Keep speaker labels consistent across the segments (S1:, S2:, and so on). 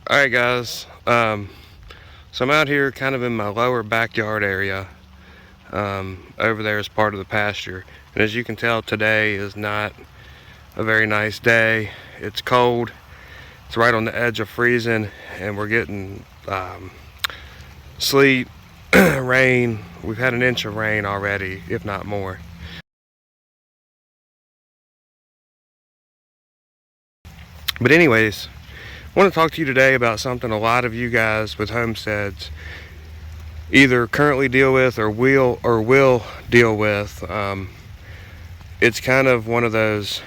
S1: Alright guys, so I'm out here kind of in my lower backyard area. Over there is part of the pasture, and as you can tell, today is not a very nice day. It's cold, it's right on the edge of freezing, and we're getting sleet, rain. We've had an inch of rain already, if not more. But anyways, I want to talk to you today about something a lot of you guys with homesteads either currently deal with or will deal with. It's kind of one of those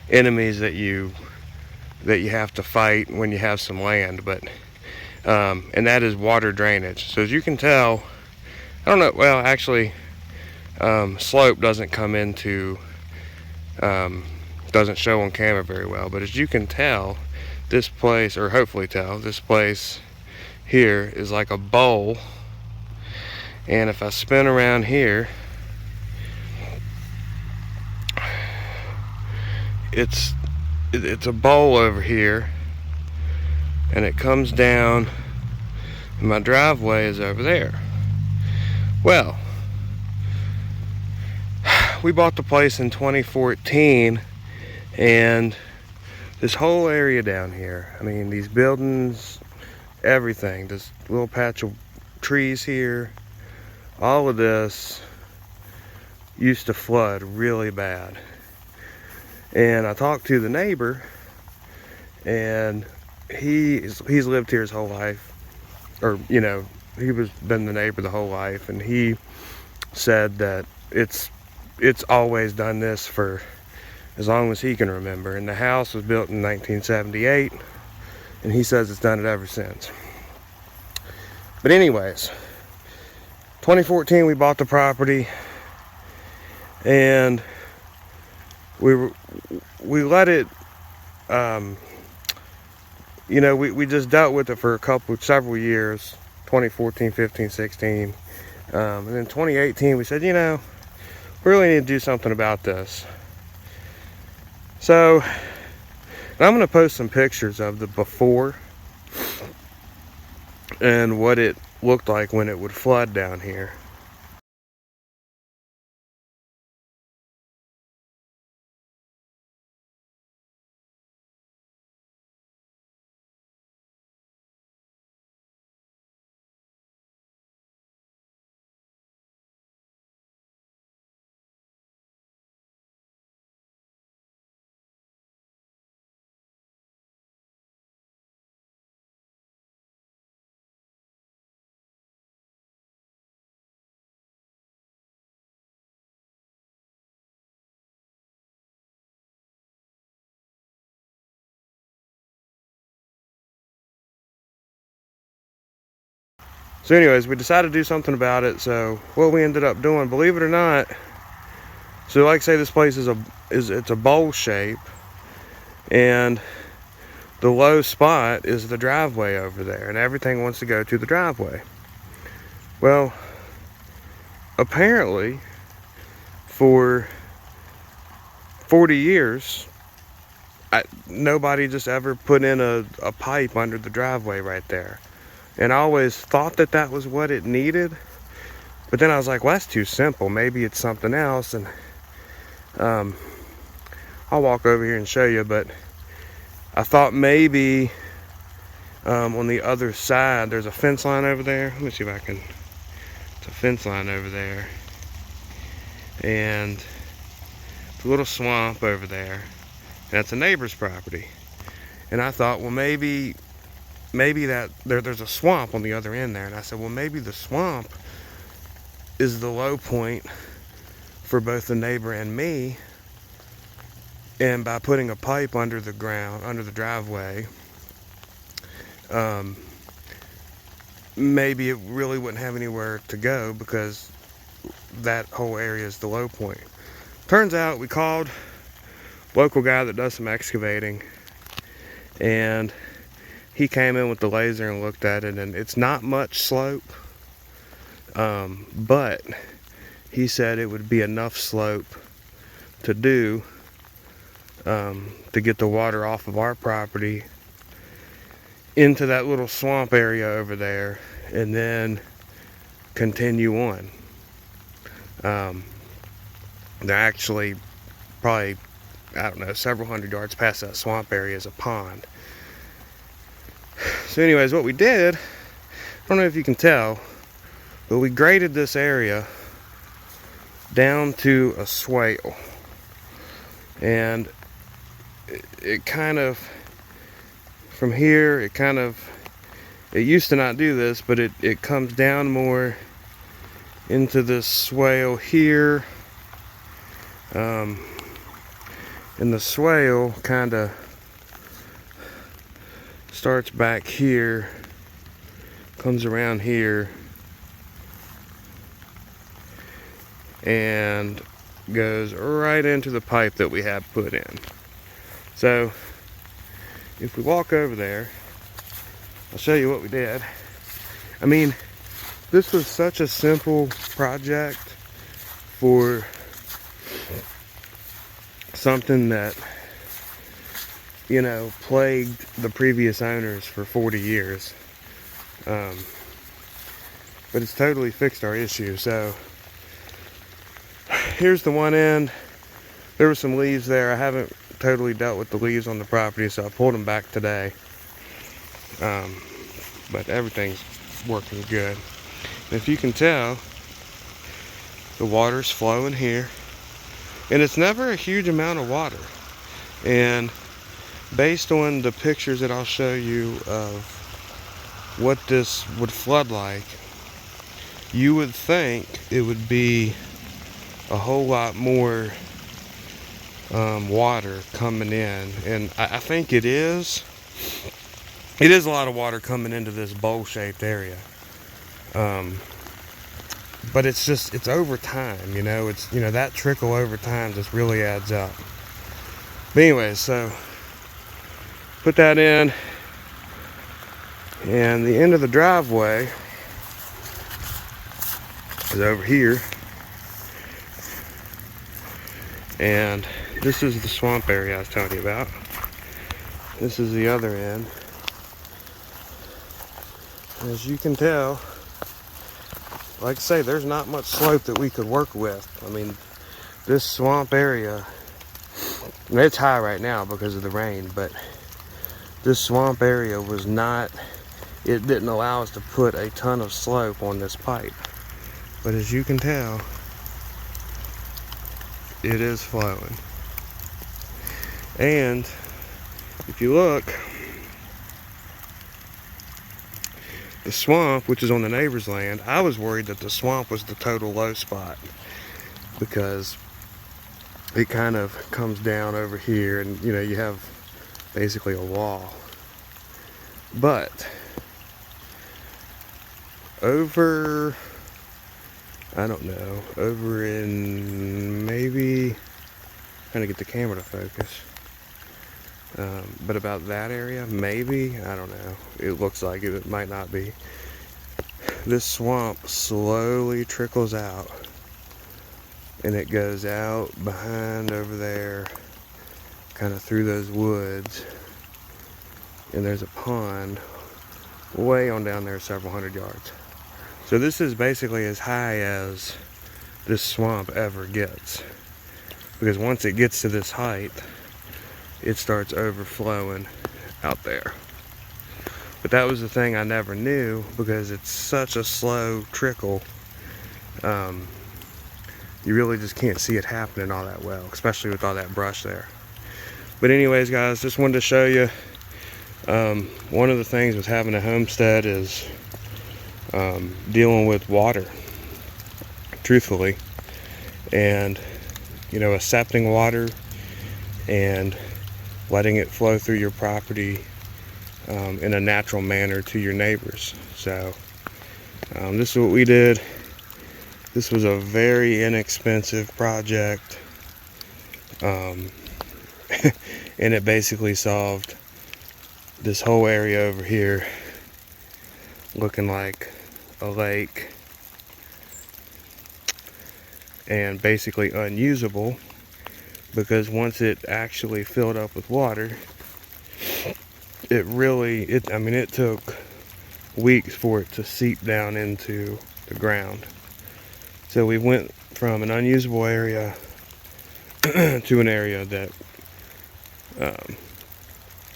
S1: enemies that you have to fight when you have some land, but and that is water drainage. So as you can tell, I don't know. Well, actually, slope doesn't come into doesn't show on camera very well, but as you can tell, this place, or hopefully tell, this place here is like a bowl. And if I spin around here, it's a bowl over here, and it comes down, and my driveway is over there. Well, we bought the place in 2014, and this whole area down here, I mean, these buildings, everything, this little patch of trees here, all of this used to flood really bad. And I talked to the neighbor, and he's lived here his whole life, or he was been the neighbor the whole life, and he said that it's always done this for as long as he can remember. And the house was built in 1978, and he says it's done it ever since. But anyways, 2014 we bought the property, and we let it we just dealt with it for several years, 2014, 15, 16, and then 2018 we said, we really need to do something about this. So I'm going to post some pictures of the before and what it looked like when it would flood down here. So anyways, we decided to do something about it. So what we ended up doing, believe it or not, so like I say, this place it's a bowl shape, and the low spot is the driveway over there, and everything wants to go to the driveway. Well, apparently for 40 years, nobody just ever put in a pipe under the driveway right there. And I always thought that was what it needed. But then I was like, well, that's too simple. Maybe it's something else. And I'll walk over here and show you. But I thought maybe on the other side, there's a fence line over there. Let me see if I can. It's a fence line over there. And a little swamp over there. And that's a neighbor's property. And I thought, well, maybe that there's a swamp on the other end there. And I said, well, maybe the swamp is the low point for both the neighbor and me. And by putting a pipe under the ground, under the driveway, maybe it really wouldn't have anywhere to go, because that whole area is the low point. Turns out we called a local guy that does some excavating, and he came in with the laser and looked at it, and it's not much slope, but he said it would be enough slope to do to get the water off of our property into that little swamp area over there and then continue on. They're actually probably, I don't know, several hundred yards past that swamp area is a pond. So anyways, what we did, I don't know if you can tell, but we graded this area down to a swale. And it kind of, from here, it used to not do this, but it comes down more into this swale here. And the swale kind of starts back here, comes around here, and goes right into the pipe that we have put in. So if we walk over there, I'll show you what we did. I mean, this was such a simple project for something that, you know, plagued the previous owners for 40 years. But it's totally fixed our issue. So here's the one end. There were some leaves there. I haven't totally dealt with the leaves on the property, so I pulled them back today. But everything's working good. And if you can tell, the water's flowing here. And it's never a huge amount of water. And based on the pictures that I'll show you of what this would flood like, you would think it would be a whole lot more water coming in. And I think it is. It is a lot of water coming into this bowl-shaped area. But it's over time, you know. It's, you know, that trickle over time just really adds up. But anyways, so put that in, and the end of the driveway is over here, and this is the swamp area I was telling you about. This is the other end. As you can tell, like I say, there's not much slope that we could work with. I mean, this swamp area, it's high right now because of the rain, but this swamp area was not, it didn't allow us to put a ton of slope on this pipe. But as you can tell, it is flowing. And if you look, the swamp, which is on the neighbor's land, I was worried that the swamp was the total low spot because it kind of comes down over here, and you know, you have basically a wall. But over, I don't know, over in maybe, trying to get the camera to focus, but about that area, maybe, I don't know, it looks like it might not be. This swamp slowly trickles out, and it goes out behind over there, kind of through those woods, and there's a pond way on down there, several hundred yards. So this is basically as high as this swamp ever gets, because once it gets to this height, it starts overflowing out there. But that was the thing I never knew, because it's such a slow trickle. You really just can't see it happening all that well, especially with all that brush there. But anyways, guys, just wanted to show you, one of the things with having a homestead is dealing with water, truthfully, and you know, accepting water and letting it flow through your property in a natural manner to your neighbors. So this is what we did. This was a very inexpensive project, and it basically solved this whole area over here looking like a lake and basically unusable, because once it actually filled up with water, it really, I mean, it took weeks for it to seep down into the ground. So we went from an unusable area to an area that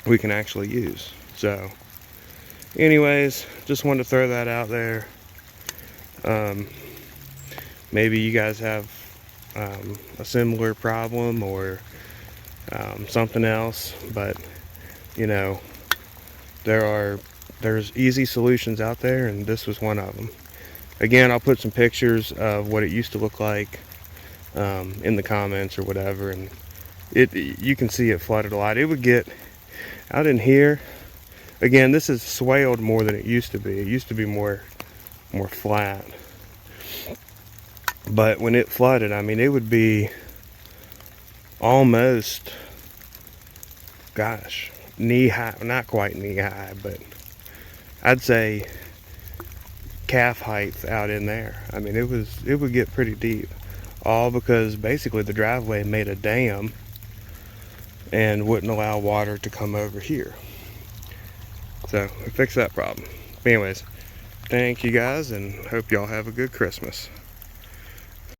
S1: we can actually use. So anyways, just wanted to throw that out there. Maybe you guys have a similar problem or something else, but you know, there's easy solutions out there, and this was one of them. Again, I'll put some pictures of what it used to look like in the comments or whatever, and you can see it flooded a lot. It would get out in here. Again, this is swaled more than it used to be. It used to be more flat. But when it flooded, I mean, it would be almost, gosh, knee high, not quite knee high, but I'd say calf height out in there. I mean, it would get pretty deep, all because basically the driveway made a dam and wouldn't allow water to come over here. So we fixed that problem. Anyways, thank you guys, and hope y'all have a good Christmas.